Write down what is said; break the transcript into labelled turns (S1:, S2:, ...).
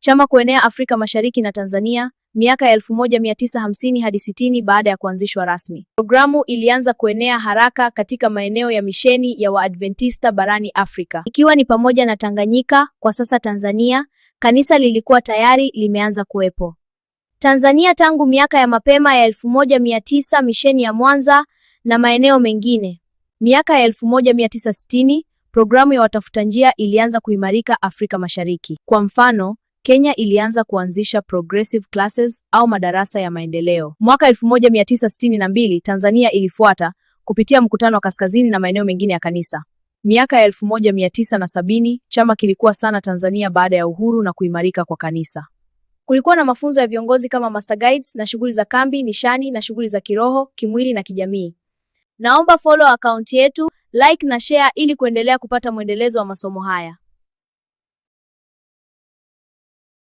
S1: Chama kuenea Afrika Mashariki na Tanzania, miaka ya 1950 hadi 60 baada ya kuanzishwa rasmi. Programu ilianza kuenea haraka katika maeneo ya misheni ya Waadventista barani Afrika, ikiwa ni pamoja na Tanganyika, kwa sasa Tanzania. Kanisa lilikuwa tayari limeanza kuwepo Tanzania tangu miaka ya mapema ya 1900, misheni ya Mwanza na maeneo mengine. Miaka ya 1960, programu ya watafuta njia ilianza kuimarika Afrika Mashariki. Kwa mfano, Kenya ilianza kuanzisha progressive classes au madarasa ya maendeleo. Mwaka 1962, Tanzania ilifuata kupitia mkutano wa kaskazini na maeneo mengine ya kanisa. Miaka ya 1970, chama kilikuwa sana Tanzania baada ya uhuru na kuimarika kwa kanisa. Kulikuwa na mafunzo ya viongozi kama master guides na shughuli za kambi, nishani na shughuli za kiroho, kimwili na kijamii. Naomba follow account yetu, like na share ili kuendelea kupata mwendelezo wa masomo haya.